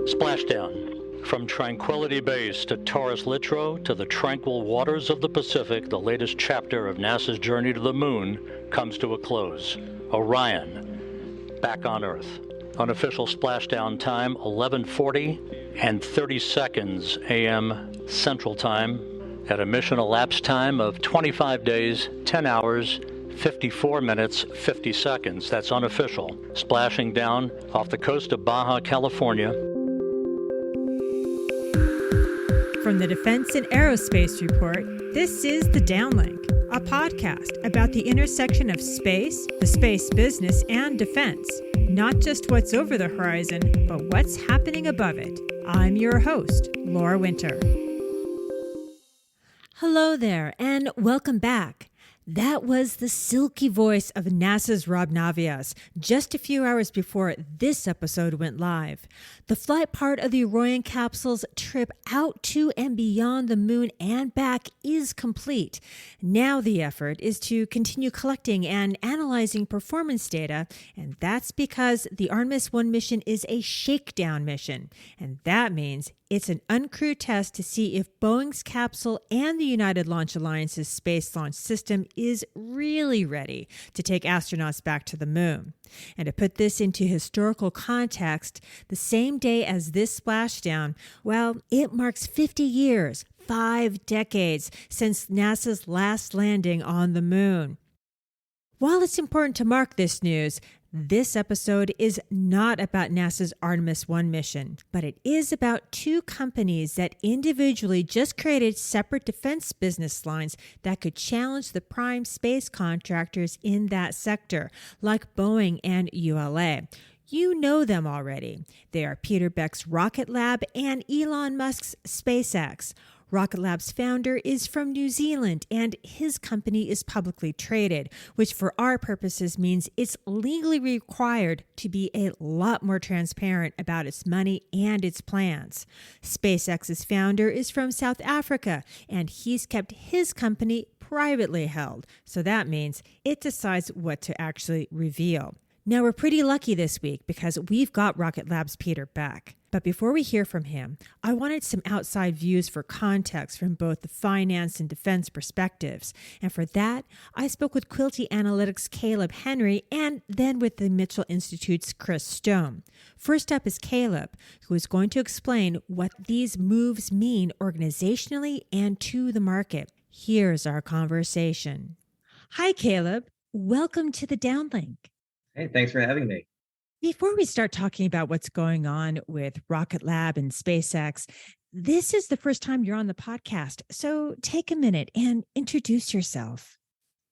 Splashdown. From Tranquility Base to Taurus Littrow to the tranquil waters of the Pacific, the latest chapter of NASA's journey to the moon comes to a close. Orion, back on Earth. Unofficial splashdown time, 11:40 and 30 seconds a.m. Central Time, at a mission elapsed time of 25 days, 10 hours, 54 minutes, 50 seconds. That's unofficial. Splashing down off the coast of Baja, California. From the Defense and Aerospace Report, this is The Downlink, a podcast about the intersection of space, the space business, and defense. Not just what's over the horizon, but what's happening above it. I'm your host, Laura Winter. Hello there, and welcome back. That was the silky voice of NASA's Rob Navias just a few hours before this episode went live. The flight part of the Orion capsule's trip out to and beyond the moon and back is complete. Now the effort is to continue collecting and analyzing performance data, and that's because the Artemis 1 mission is a shakedown mission, and that means it's an uncrewed test to see if Boeing's capsule and the United Launch Alliance's Space Launch System is really ready to take astronauts back to the moon. And to put this into historical context, the same day as this splashdown, well, it marks 50 years, 5 decades since NASA's last landing on the moon. While it's important to mark this news, this episode is not about NASA's Artemis 1 mission, but it is about two companies that individually just created separate defense business lines that could challenge the prime space contractors in that sector, like Boeing and ULA. You know them already. They are Peter Beck's Rocket Lab and Elon Musk's SpaceX. Rocket Lab's founder is from New Zealand, and his company is publicly traded, which for our purposes means it's legally required to be a lot more transparent about its money and its plans. SpaceX's founder is from South Africa, and he's kept his company privately held, so that means it decides what to actually reveal. Now, we're pretty lucky this week because we've got Rocket Lab's Peter Beck. But before we hear from him, I wanted some outside views for context from both the finance and defense perspectives. And for that, I spoke with Quilty Analytics' Caleb Henry and then with the Mitchell Institute's Chris Stone. First up is Caleb, who is going to explain what these moves mean organizationally and to the market. Here's our conversation. Hi, Caleb. Welcome to the Downlink. Hey, thanks for having me. Before we start talking about what's going on with Rocket Lab and SpaceX, this is the first time you're on the podcast. So take a minute and introduce yourself.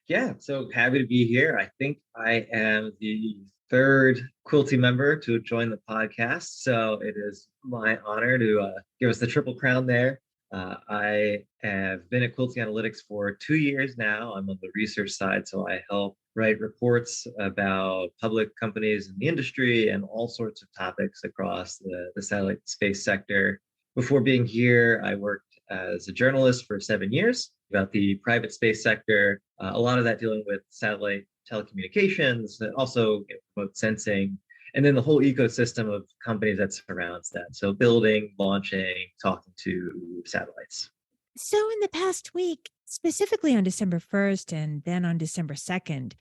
Yeah, so happy to be here. I think I am the third Quilty member to join the podcast. So it is my honor to give us the triple crown there. I have been at Quilty Analytics for 2 years now. I'm on the research side, so I help write reports about public companies in the industry and all sorts of topics across the satellite space sector. Before being here, I worked as a journalist for 7 years about the private space sector, a lot of that dealing with satellite telecommunications, and also remote sensing, and then the whole ecosystem of companies that surrounds that. So building, launching, talking to satellites. So in the past week, specifically on December 1st and then on December 2nd,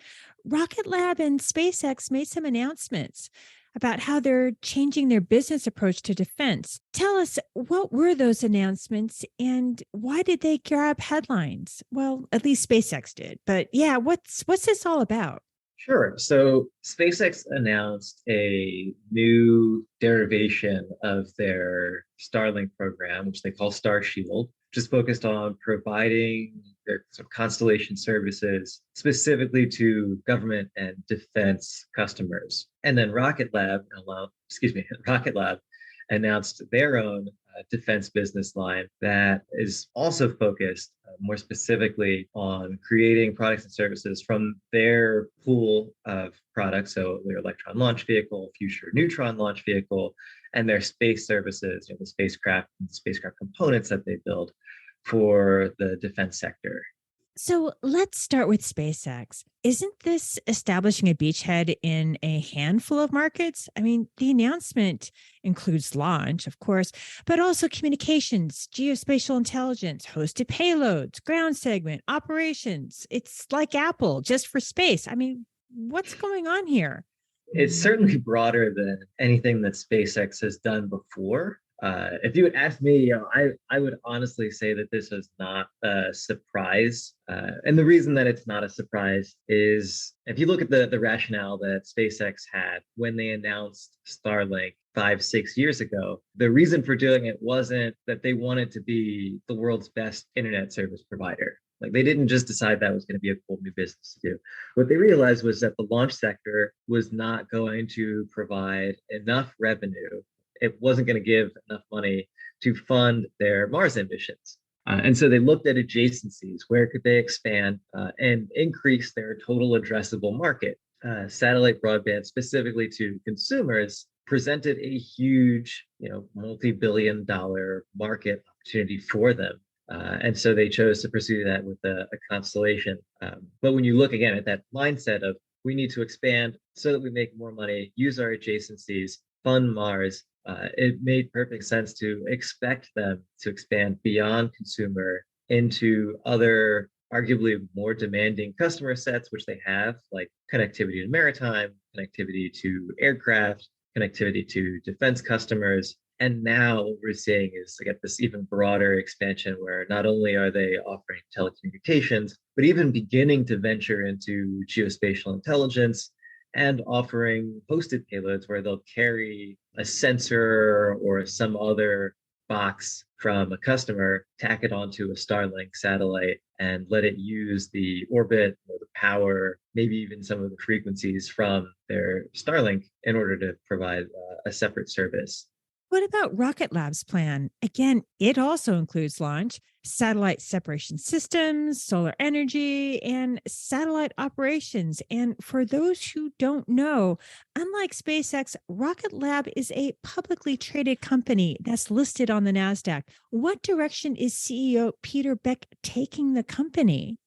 Rocket Lab and SpaceX made some announcements about how they're changing their business approach to defense. Tell us, what were those announcements and why did they grab headlines? Well, at least SpaceX did. But yeah, what's this all about? Sure. So SpaceX announced a new derivation of their Starlink program, which they call Starshield, which is focused on providing their sort of constellation services specifically to government and defense customers. And then Rocket Lab announced their own defense business line that is also focused more specifically on creating products and services from their pool of products. So their Electron launch vehicle, future neutron launch vehicle, and their space services, the spacecraft and spacecraft components that they build for the defense sector. So let's start with SpaceX. Isn't this establishing a beachhead in a handful of markets? I mean, the announcement includes launch, of course, but also communications, geospatial intelligence, hosted payloads, ground segment, operations. It's like Apple, just for space. I mean, what's going on here? It's certainly broader than anything that SpaceX has done before. If you would ask me, I would honestly say that this is not a surprise. And the reason that it's not a surprise is if you look at the rationale that SpaceX had when they announced Starlink 5, 6 years ago, the reason for doing it wasn't that they wanted to be the world's best internet service provider. Like they didn't just decide that was going to be a cool new business to do. What they realized was that the launch sector was not going to provide enough revenue. It wasn't going to give enough money to fund their Mars ambitions. And so they looked at adjacencies. Where could they expand and increase their total addressable market? Satellite broadband, specifically to consumers, presented a huge, multi-billion-dollar market opportunity for them. And so they chose to pursue that with a constellation. But when you look again at that mindset of we need to expand so that we make more money, use our adjacencies, fund Mars, it made perfect sense to expect them to expand beyond consumer into other arguably more demanding customer sets, which they have, like connectivity to maritime, connectivity to aircraft, connectivity to defense customers. And now what we're seeing is like this even broader expansion where not only are they offering telecommunications, but even beginning to venture into geospatial intelligence and offering hosted payloads where they'll carry a sensor or some other box from a customer, tack it onto a Starlink satellite, and let it use the orbit or the power, maybe even some of the frequencies from their Starlink in order to provide a separate service. What about Rocket Lab's plan? Again, it also includes launch, satellite separation systems, solar energy, and satellite operations. And for those who don't know, unlike SpaceX, Rocket Lab is a publicly traded company that's listed on the NASDAQ. What direction is CEO Peter Beck taking the company?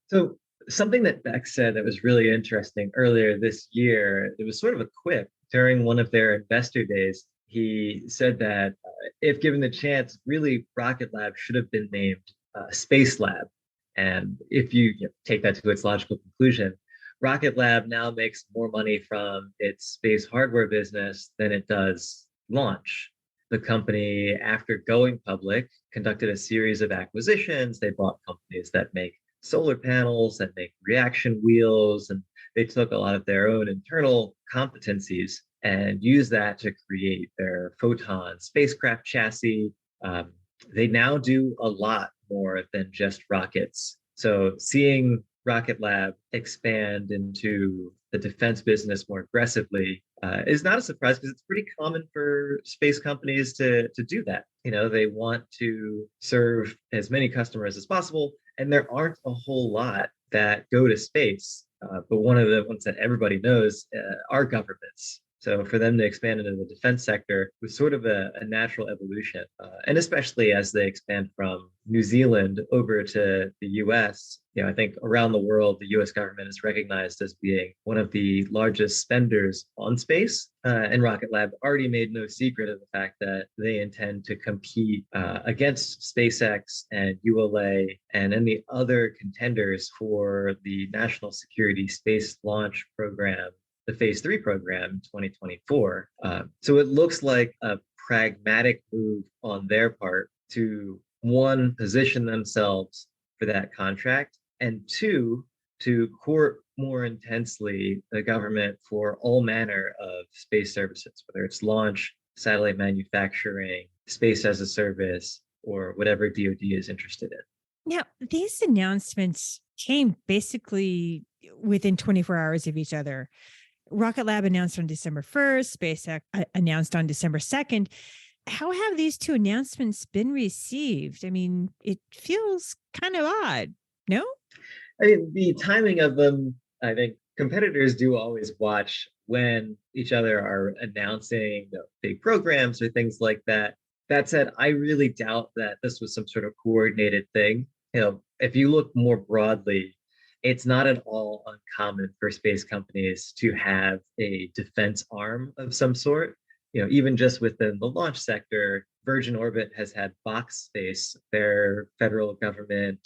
So something that Beck said that was really interesting earlier this year, it was sort of a quip during one of their investor days. He said that if given the chance, really Rocket Lab should have been named Space Lab. And if you take that to its logical conclusion, Rocket Lab now makes more money from its space hardware business than it does launch. The company, after going public, conducted a series of acquisitions. They bought companies that make solar panels, that make reaction wheels, and they took a lot of their own internal competencies and use that to create their Photon spacecraft chassis. They now do a lot more than just rockets. So seeing Rocket Lab expand into the defense business more aggressively is not a surprise because it's pretty common for space companies to do that. They want to serve as many customers as possible, and there aren't a whole lot that go to space. But one of the ones that everybody knows are governments. So for them to expand into the defense sector was sort of a natural evolution. And especially as they expand from New Zealand over to the US, I think around the world, the US government is recognized as being one of the largest spenders on space. And Rocket Lab already made no secret of the fact that they intend to compete against SpaceX and ULA and any other contenders for the National Security Space Launch Program, the phase 3 program in 2024. So it looks like a pragmatic move on their part to, one, position themselves for that contract, and two, to court more intensely the government for all manner of space services, whether it's launch, satellite manufacturing, space as a service, or whatever DoD is interested in. Now, these announcements came basically within 24 hours of each other. Rocket Lab announced on December 1st, SpaceX announced on December 2nd. How have these two announcements been received? I mean, it feels kind of odd, no? I mean, the timing of them, I think competitors do always watch when each other are announcing big programs or things like that. That said, I really doubt that this was some sort of coordinated thing. if you look more broadly, it's not at all uncommon for space companies to have a defense arm of some sort. Even just within the launch sector, Virgin Orbit has had Box Space, their federal government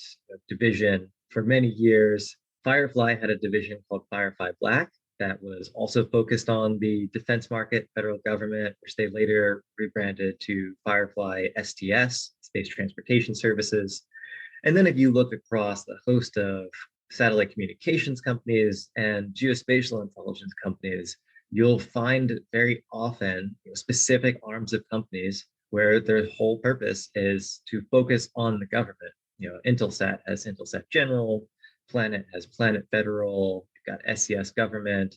division, for many years. Firefly had a division called Firefly Black that was also focused on the defense market, federal government, which they later rebranded to Firefly STS, Space Transportation Services. And then if you look across the host of satellite communications companies and geospatial intelligence companies, you'll find very often specific arms of companies where their whole purpose is to focus on the government. Intelsat has Intelsat General, Planet has Planet Federal, you've got SES Government.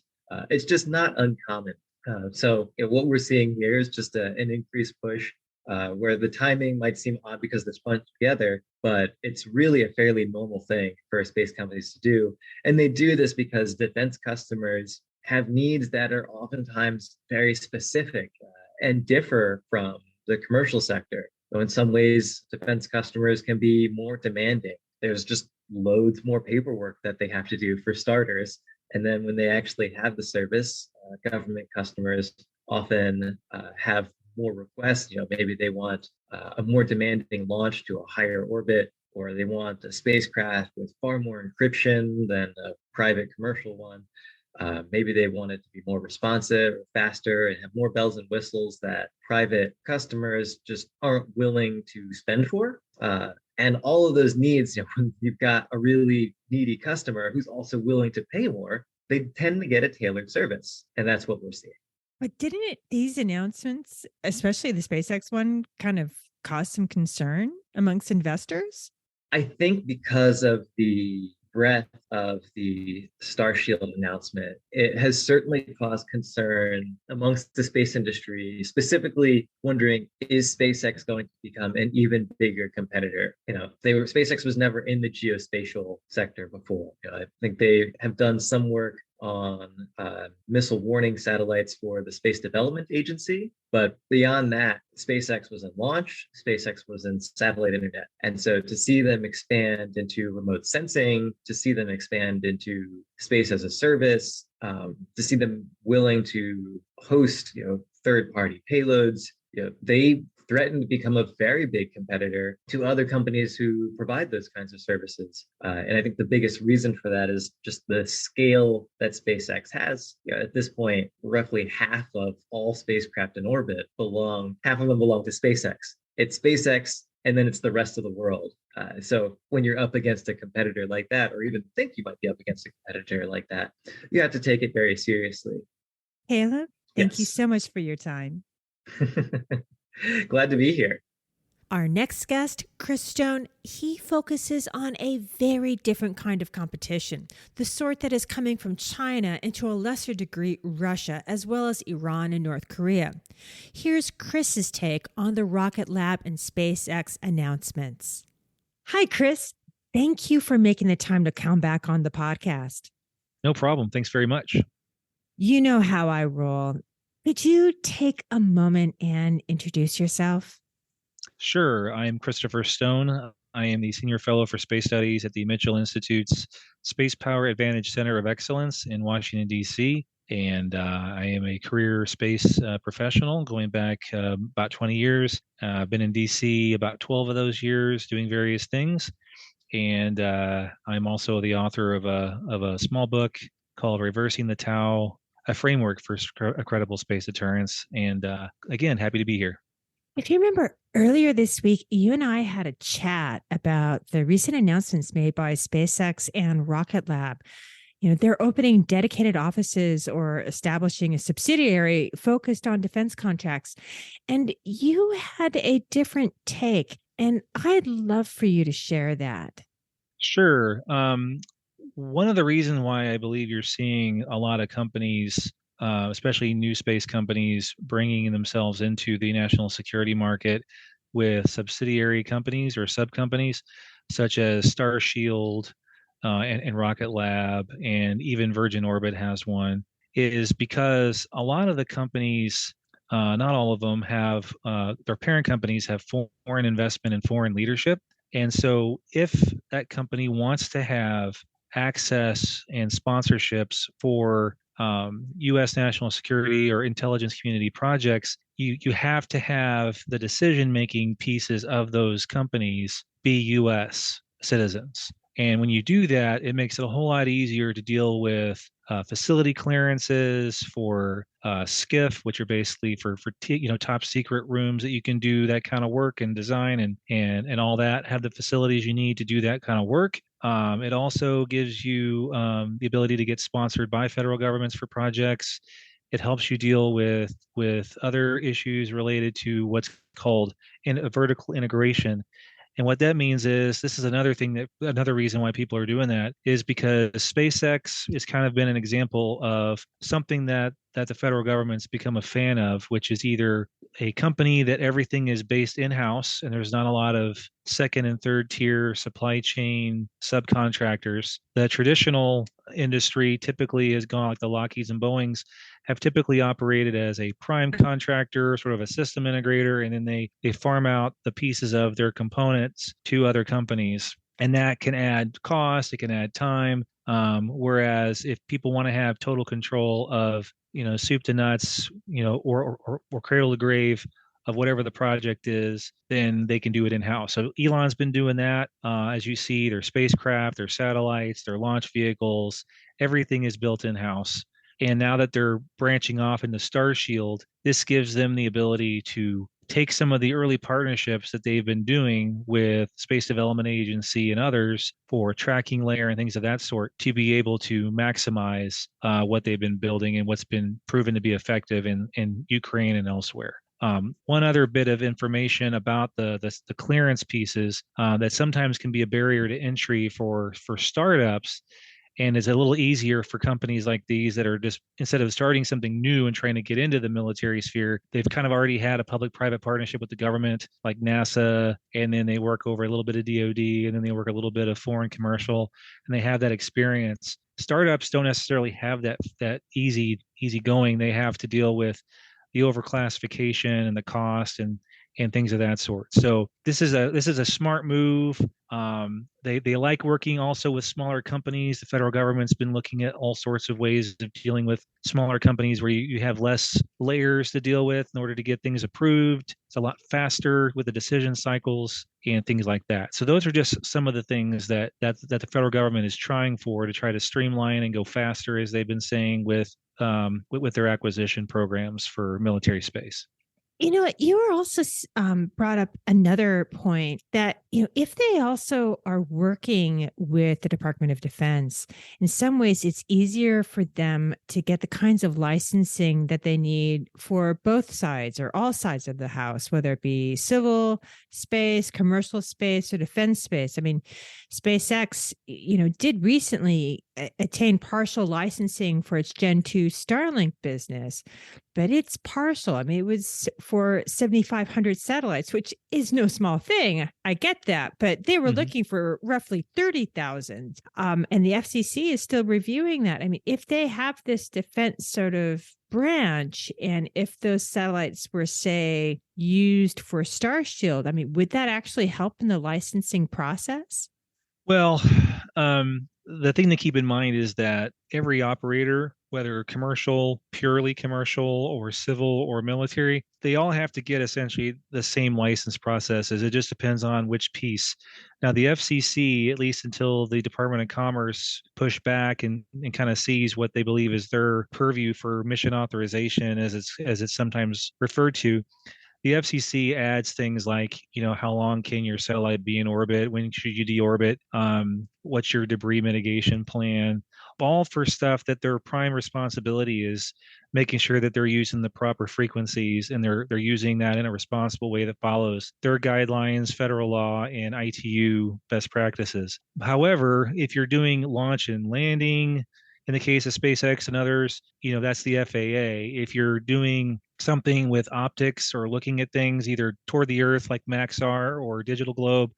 It's just not uncommon. What we're seeing here is just an increased push where the timing might seem odd because they're spun together, but it's really a fairly normal thing for space companies to do. And they do this because defense customers have needs that are oftentimes very specific and differ from the commercial sector. So in some ways, defense customers can be more demanding. There's just loads more paperwork that they have to do for starters. And then when they actually have the service, government customers often have more requests. Maybe they want a more demanding launch to a higher orbit, or they want a spacecraft with far more encryption than a private commercial one. Maybe they want it to be more responsive, faster, and have more bells and whistles that private customers just aren't willing to spend for. And all of those needs, when you've got a really needy customer who's also willing to pay more, they tend to get a tailored service. And that's what we're seeing. But these announcements, especially the SpaceX one, kind of cause some concern amongst investors? I think because of the breadth of the Starshield announcement, it has certainly caused concern amongst the space industry, specifically wondering, is SpaceX going to become an even bigger competitor? SpaceX was never in the geospatial sector before. I think they have done some work on missile warning satellites for the Space Development Agency. But beyond that, SpaceX was in launch, SpaceX was in satellite internet. And so to see them expand into remote sensing, to see them expand into space as a service, to see them willing to host, third-party payloads, they threaten to become a very big competitor to other companies who provide those kinds of services. And I think the biggest reason for that is just the scale that SpaceX has. At this point, roughly half of all spacecraft in orbit half of them belong to SpaceX. It's SpaceX, and then it's the rest of the world. So when you're up against a competitor like that, or even think you might be up against a competitor like that, you have to take it very seriously. Caleb, thank you Yes. so much for your time. Glad to be here. Our next guest, Chris Stone, he focuses on a very different kind of competition, the sort that is coming from China and to a lesser degree Russia, as well as Iran and North Korea. Here's Chris's take on the Rocket Lab and SpaceX announcements. Hi, Chris. Thank you for making the time to come back on the podcast. No problem. Thanks very much. You know how I roll. Could you take a moment and introduce yourself? Sure. I'm Christopher Stone. I am the Senior Fellow for Space Studies at the Mitchell Institute's Space Power Advantage Center of Excellence in Washington, D.C. And I am a career space professional going back about 20 years. I've been in D.C. about 12 of those years doing various things. And I'm also the author of a small book called Reversing the Tau, a framework for a credible space deterrence. And again, happy to be here. If you remember earlier this week, you and I had a chat about the recent announcements made by SpaceX and Rocket Lab. They're opening dedicated offices or establishing a subsidiary focused on defense contracts. And you had a different take, and I'd love for you to share that. Sure. One of the reasons why I believe you're seeing a lot of companies, especially new space companies, bringing themselves into the national security market with subsidiary companies or sub-companies, such as Starshield and Rocket Lab, and even Virgin Orbit has one, is because a lot of the companies, not all of them, have their parent companies have foreign investment and foreign leadership. And so if that company wants to have access and sponsorships for U.S. national security or intelligence community projects, you have to have the decision-making pieces of those companies be U.S. citizens. And when you do that, it makes it a whole lot easier to deal with facility clearances for SCIF, which are basically for top secret rooms that you can do that kind of work and design and all that. Have the facilities you need to do that kind of work. It also gives you the ability to get sponsored by federal governments for projects. It helps you deal with other issues related to what's called a vertical integration. And what that means is this is another reason why people are doing that is because SpaceX has kind of been an example of something that the federal government's become a fan of, which is either a company that everything is based in-house and there's not a lot of second and third tier supply chain subcontractors. The traditional industry typically has gone like the Lockheeds and Boeings have typically operated as a prime contractor, sort of a system integrator, and then they farm out the pieces of their components to other companies. And that can add cost, it can add time. Whereas if people want to have total control of, soup to nuts, or cradle to grave of whatever the project is, then they can do it in-house. So Elon's been doing that. As you see, their spacecraft, their satellites, their launch vehicles, everything is built in-house. And now that they're branching off into Starshield, this gives them the ability to take some of the early partnerships that they've been doing with Space Development Agency and others for tracking layer and things of that sort to be able to maximize what they've been building and what's been proven to be effective in Ukraine and elsewhere. One other bit of information about the clearance pieces that sometimes can be a barrier to entry for startups, and it's a little easier for companies like these that are just, instead of starting something new and trying to get into the military sphere, they've kind of already had a public-private partnership with the government, like NASA, and then they work over a little bit of DoD, and then they work a little bit of foreign commercial, and they have that experience. Startups don't necessarily have that easy going. They have to deal with the overclassification and the cost and things of that sort. So this is a smart move. They like working also with smaller companies. The federal government's been looking at all sorts of ways of dealing with smaller companies where you have less layers to deal with in order to get things approved. It's a lot faster with the decision cycles and things like that. So those are just some of the things that the federal government is trying for to try to streamline and go faster, as they've been saying with their acquisition programs for military space. You know what? You were also brought up another point that, if they also are working with the Department of Defense, in some ways it's easier for them to get the kinds of licensing that they need for both sides or all sides of the house, whether it be civil space, commercial space, or defense space. I mean, SpaceX, did recently attain partial licensing for its Gen 2 Starlink business, but it's partial. I mean, it was for 7,500 satellites, which is no small thing. I get that, but they were looking for roughly 30,000. And the FCC is still reviewing that. I mean, if they have this defense sort of branch, and if those satellites were, say, used for Starshield, I mean, would that actually help in the licensing process? Well, the thing to keep in mind is that every operator, whether commercial, purely commercial, or civil or military, they all have to get essentially the same license processes. It just depends on which piece. Now, the FCC, at least until the Department of Commerce push back and kind of sees what they believe is their purview for mission authorization, as it's sometimes referred to, the FCC adds things like, how long can your satellite be in orbit? When should you deorbit? What's your debris mitigation plan? All for stuff that their prime responsibility is making sure that they're using the proper frequencies and they're using that in a responsible way that follows their guidelines, federal law, and ITU best practices. However, if you're doing launch and landing, in the case of SpaceX and others, that's the FAA. If you're doing something with optics or looking at things either toward the Earth like Maxar or Digital Globe,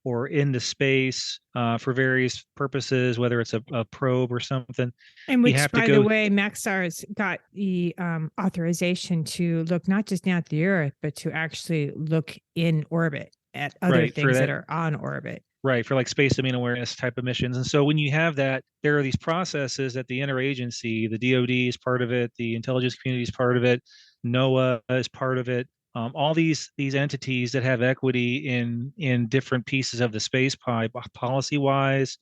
or into space for various purposes, whether it's a probe or something. And which, by the way, Maxar's got the authorization to look not just down at the Earth, but to actually look in orbit. at other Right, for things that that. are on orbit. Right, for like space domain awareness type of missions. And so when you have that, there are these processes at the interagency. The DoD is part of it, the intelligence community is part of it, NOAA is part of it. All these entities that have equity in different pieces of the space pie, policy wise,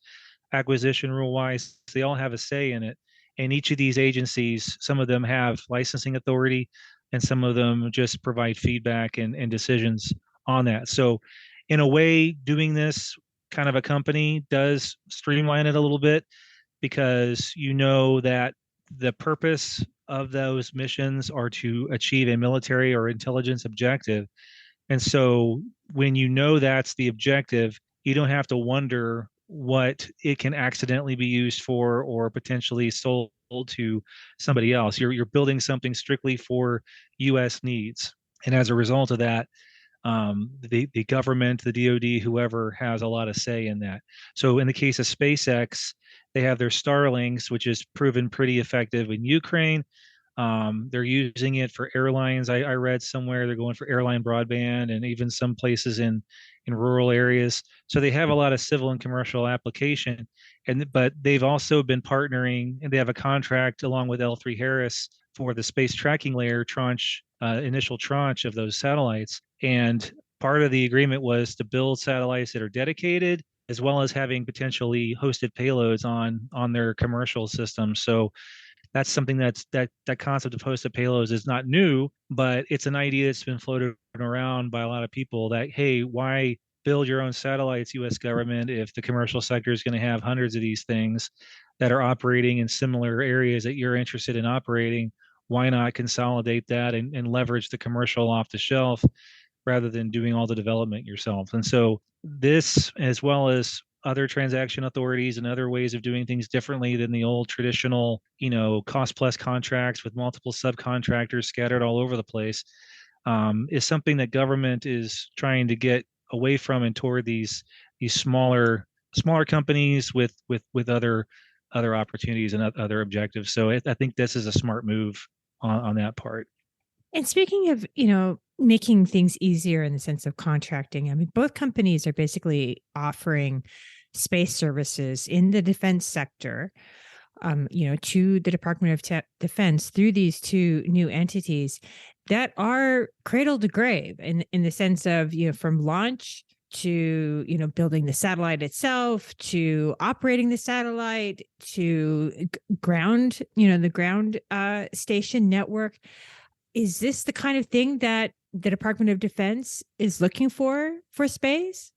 acquisition rule wise, they all have a say in it. And each of these agencies, some of them have licensing authority, and some of them just provide feedback and decisions on that. So in a way, doing this kind of a company does streamline it a little bit, because you know that the purpose of those missions are to achieve a military or intelligence objective. And so when you know that's the objective, you don't have to wonder what it can accidentally be used for or potentially sold to somebody else. You're building something strictly for US needs. And as a result of that, the government, the DoD, whoever has a lot of say in that. So in the case of SpaceX, they have their Starlinks, which is proven pretty effective in Ukraine. They're using it for airlines. I read somewhere they're going for airline broadband, and even some places in rural areas. So they have a lot of civil and commercial application. But they've also been partnering, and they have a contract along with L3 Harris for the space tracking layer tranche, initial tranche of those satellites. And part of the agreement was to build satellites that are dedicated, as well as having potentially hosted payloads on their commercial system. So that's something that concept of hosted payloads is not new, but it's an idea that's been floated around by a lot of people that, hey, why build your own satellites, US government, if the commercial sector is going to have hundreds of these things that are operating in similar areas that you're interested in operating? Why not consolidate that and leverage the commercial off the shelf rather than doing all the development yourself? And so this, as well as other transaction authorities and other ways of doing things differently than the old traditional, cost plus contracts with multiple subcontractors scattered all over the place, is something that government is trying to get away from and toward these smaller companies with other opportunities and other objectives. So I think this is a smart move on that part. And speaking of, making things easier in the sense of contracting, I mean, both companies are basically offering space services in the defense sector, to the Department of Defense through these two new entities that are cradle to grave in the sense of, from launch to, building the satellite itself, to operating the satellite, to ground, the ground station network. Is this the kind of thing that the Department of Defense is looking for space?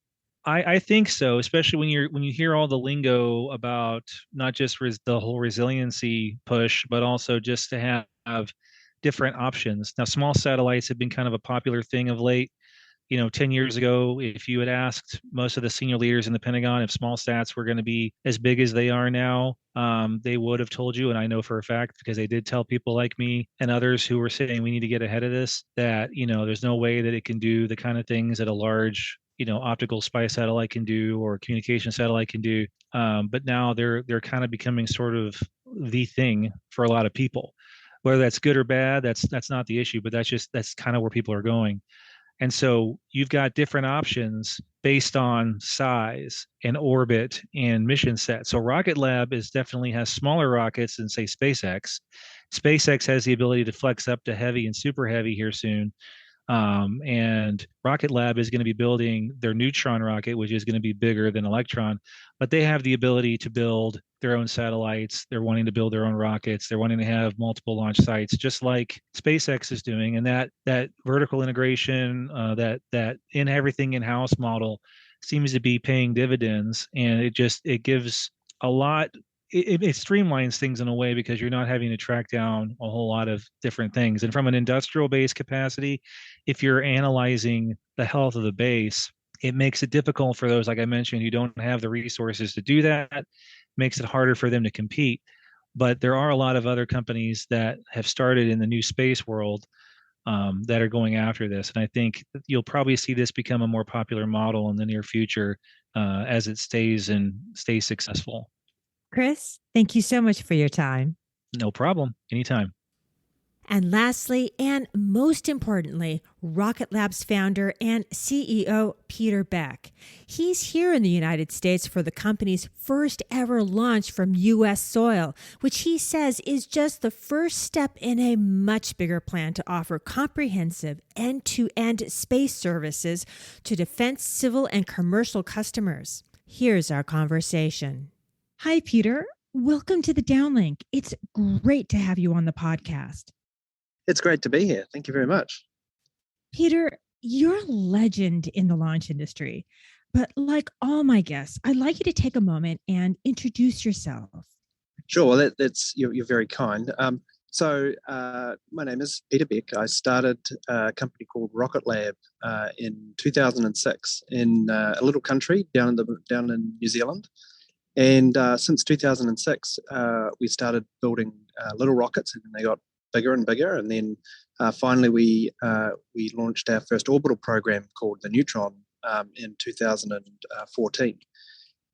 I think so, especially when you hear all the lingo about not just the whole resiliency push, but also just to have different options. Now, small satellites have been kind of a popular thing of late. 10 years ago, if you had asked most of the senior leaders in the Pentagon if small sats were going to be as big as they are now, they would have told you, and I know for a fact because they did tell people like me and others who were saying we need to get ahead of this, that, there's no way that it can do the kind of things that a large, optical spy satellite can do or communication satellite can do. But now they're kind of becoming sort of the thing for a lot of people. Whether that's good or bad, that's not the issue, but that's kind of where people are going. And so you've got different options based on size and orbit and mission set. So Rocket Lab definitely has smaller rockets than, say, SpaceX. SpaceX has the ability to flex up to heavy and super heavy here soon. And Rocket Lab is going to be building their Neutron rocket, which is going to be bigger than Electron, but they have the ability to build their own satellites. They're wanting to build their own rockets. They're wanting to have multiple launch sites, just like SpaceX is doing. And that vertical integration, that in everything in-house model seems to be paying dividends, and it gives a lot. It streamlines things in a way because you're not having to track down a whole lot of different things. And from an industrial base capacity, if you're analyzing the health of the base, it makes it difficult for those, like I mentioned, who don't have the resources to do that, makes it harder for them to compete. But there are a lot of other companies that have started in the new space world that are going after this. And I think you'll probably see this become a more popular model in the near future as it stays successful. Chris, thank you so much for your time. No problem. Anytime. And lastly, and most importantly, Rocket Lab's founder and CEO, Peter Beck. He's here in the United States for the company's first ever launch from U.S. soil, which he says is just the first step in a much bigger plan to offer comprehensive end-to-end space services to defense, civil, and commercial customers. Here's our conversation. Hi, Peter. Welcome to the Downlink. It's great to have you on the podcast. It's great to be here. Thank you very much. Peter, you're a legend in the launch industry, but like all my guests, I'd like you to take a moment and introduce yourself. Sure. Well, you're very kind. My name is Peter Beck. I started a company called Rocket Lab in 2006 in a little country down in New Zealand. And since 2006, we started building little rockets, and they got bigger and bigger, and then finally we launched our first orbital program called the Neutron in 2014.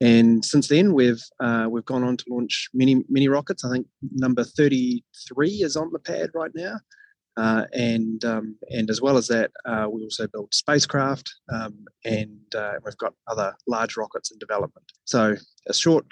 And since then we've gone on to launch many rockets. I think number 33 is on the pad right now, and as well as that, we also build spacecraft, and we've got other large rockets in development. So a short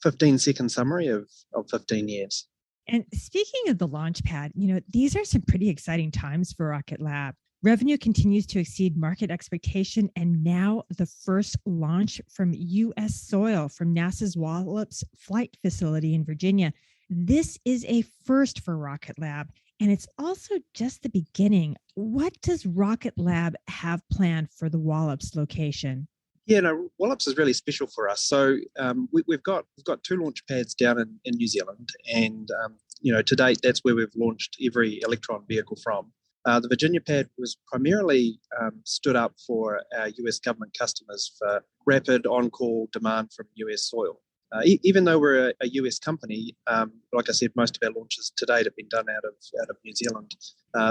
15-second summary of 15 years. And speaking of the launch pad, these are some pretty exciting times for Rocket Lab. Revenue continues to exceed market expectation, and now the first launch from U.S. soil from NASA's Wallops Flight Facility in Virginia. This is a first for Rocket Lab, and it's also just the beginning. What does Rocket Lab have planned for the Wallops location? Yeah, no, Wallops is really special for us. So we've got two launch pads down in New Zealand, and to date that's where we've launched every Electron vehicle from. The Virginia pad was primarily stood up for our US government customers for rapid on-call demand from US soil. Even though we're a US company, like I said, most of our launches to date have been done out of New Zealand.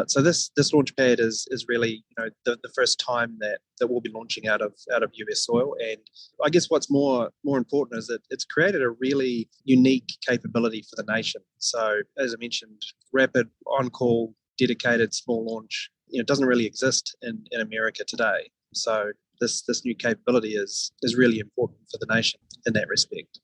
So this launch pad is really the first time that we'll be launching out of US soil. And I guess what's more important is that it's created a really unique capability for the nation. So as I mentioned, rapid on-call dedicated small launch doesn't really exist in America today. So this new capability is really important for the nation in that respect.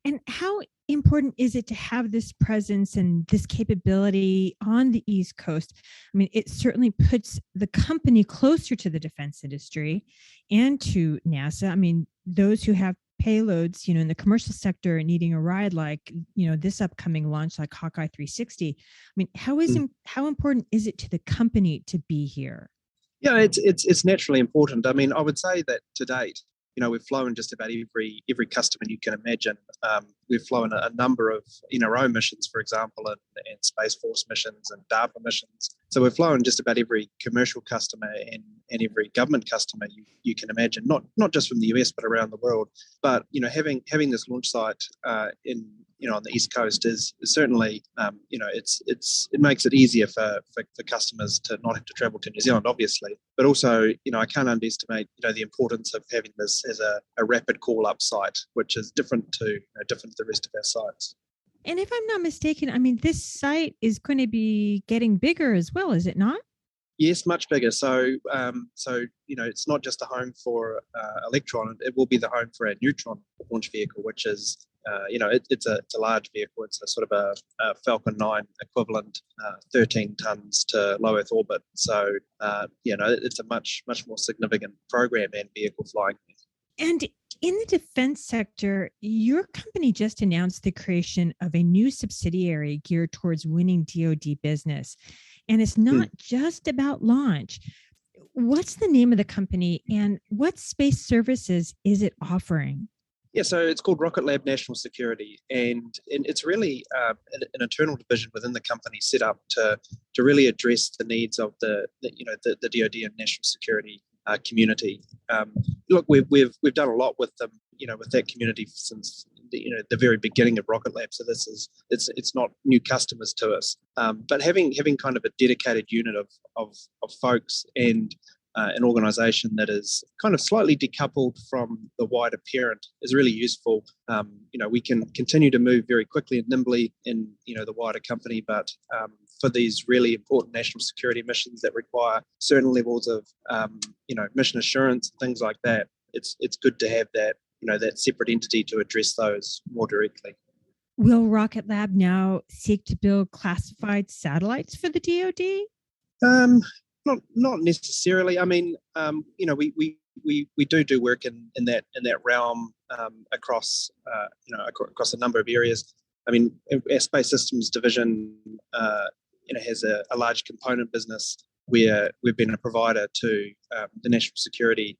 And how important is it to have this presence and this capability on the East Coast? I mean, it certainly puts the company closer to the defense industry and to NASA. I mean, those who have payloads, in the commercial sector needing a ride like, this upcoming launch like Hawkeye 360. I mean, how important is it to the company to be here? Yeah, it's naturally important. I mean, I would say that to date, we've flown just about every customer you can imagine. We've flown a number of NRO missions, for example, and Space Force missions and DARPA missions. So we've flown just about every commercial customer and every government customer you can imagine, not just from the US but around the world. But having this launch site in on the East Coast is certainly it makes it easier for customers to not have to travel to New Zealand, obviously, but also I can't underestimate the importance of having this as a rapid call up site, which is different to the rest of our sites. And if I'm not mistaken, I mean, this site is going to be getting bigger as well, is it not? Yes, much bigger. So it's not just a home for Electron; it will be the home for our Neutron launch vehicle, which is it's a large vehicle. It's a sort of a Falcon 9 equivalent, 13 tons to low Earth orbit. So it's a much more significant program and vehicle flying. And in the defense sector, your company just announced the creation of a new subsidiary geared towards winning DoD business. And it's not just about launch. What's the name of the company and what space services is it offering? Yeah, so it's called Rocket Lab National Security, and it's really an internal division within the company set up to really address the needs of the DoD and national security community. Look, we've done a lot with them, with that community since the very beginning of Rocket Lab. So it's not new customers to us, but having kind of a dedicated unit of folks and an organization that is kind of slightly decoupled from the wider parent is really useful. We can continue to move very quickly and nimbly in the wider company, but for these really important national security missions that require certain levels of mission assurance and things like that. It's good to have that that separate entity to address those more directly. Will Rocket Lab now seek to build classified satellites for the DoD? Not necessarily. I mean, we do work in that realm across across a number of areas. I mean, our space systems division has a large component business where we've been a provider to the national security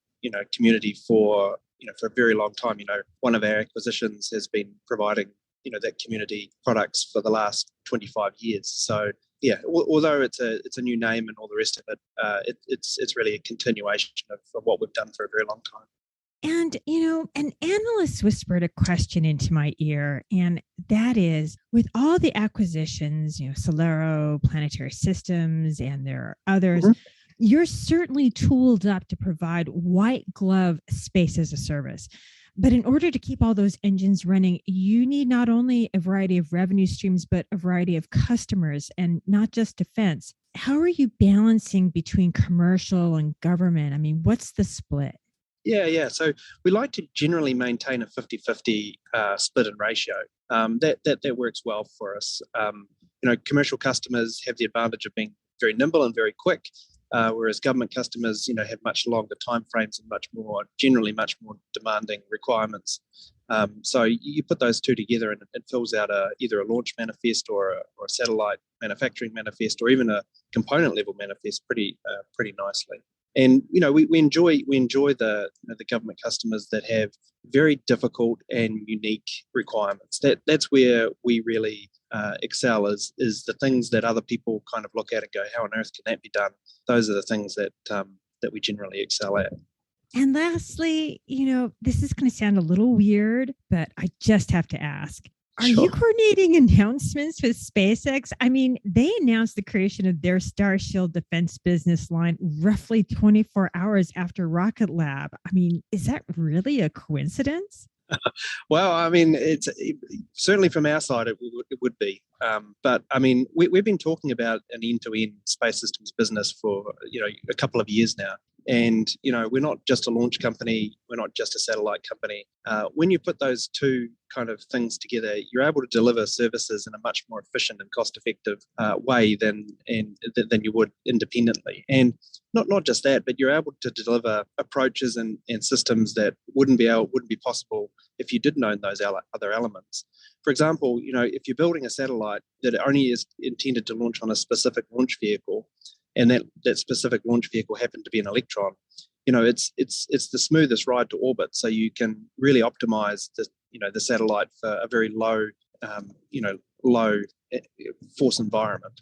community for a very long time. One of our acquisitions has been providing that community products for the last 25 years. So yeah, although it's a new name and all the rest of it, it's really a continuation of what we've done for a very long time. And, an analyst whispered a question into my ear, and that is, with all the acquisitions, Solero, Planetary Systems, and there are others, you're certainly tooled up to provide white glove space as a service. But in order to keep all those engines running, you need not only a variety of revenue streams, but a variety of customers and not just defense. How are you balancing between commercial and government? I mean, what's the split? Yeah. So we like to generally maintain a 50-50 split and ratio. That works well for us. Commercial customers have the advantage of being very nimble and very quick, whereas government customers, have much longer timeframes and generally much more demanding requirements. So you put those two together, and it fills out either a launch manifest or a satellite manufacturing manifest, or even a component level manifest pretty nicely. And we enjoy the government customers that have very difficult and unique requirements. That's where we really excel is the things that other people kind of look at and go, how on earth can that be done? Those are the things that we generally excel at. And lastly, this is going to sound a little weird, but I just have to ask. Are you coordinating announcements with SpaceX? I mean, they announced the creation of their Starshield defense business line roughly 24 hours after Rocket Lab. I mean, is that really a coincidence? Well, I mean, it's certainly from our side, it would be. But I mean, we've been talking about an end-to-end space systems business for a couple of years now. And we're not just a launch company, we're not just a satellite company. When you put those two kind of things together, you're able to deliver services in a much more efficient and cost-effective way than you would independently. And not just that, but you're able to deliver approaches and systems that wouldn't be possible if you didn't own those other elements. For example, if you're building a satellite that only is intended to launch on a specific launch vehicle, and that specific launch vehicle happened to be an Electron, it's the smoothest ride to orbit. So you can really optimize the satellite for a very low force environment.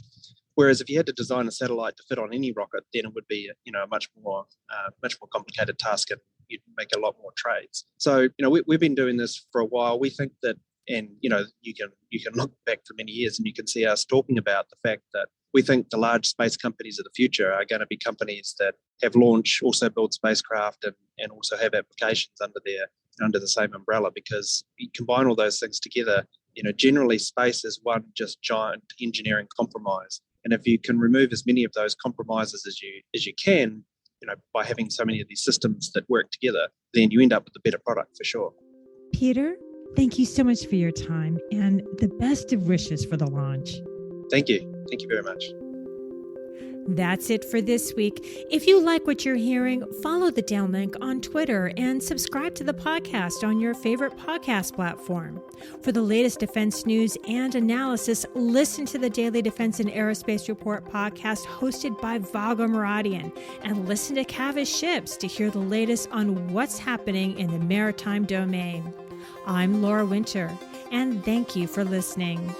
Whereas if you had to design a satellite to fit on any rocket, then it would be a much more complicated task, and you'd make a lot more trades. So we've been doing this for a while. We think that, and you can look back for many years and you can see us talking about the fact that we think the large space companies of the future are going to be companies that have launch, also build spacecraft, and also have applications under the same umbrella, because you combine all those things together. Generally space is one just giant engineering compromise. And if you can remove as many of those compromises as you can, by having so many of these systems that work together, then you end up with a better product for sure. Peter, thank you so much for your time and the best of wishes for the launch. Thank you. Thank you very much. That's it for this week. If you like what you're hearing, follow the downlink on Twitter and subscribe to the podcast on your favorite podcast platform. For the latest defense news and analysis, listen to the Daily Defense and Aerospace Report podcast hosted by Vago Muradian, and listen to Cavis Ships to hear the latest on what's happening in the maritime domain. I'm Laura Winter, and thank you for listening.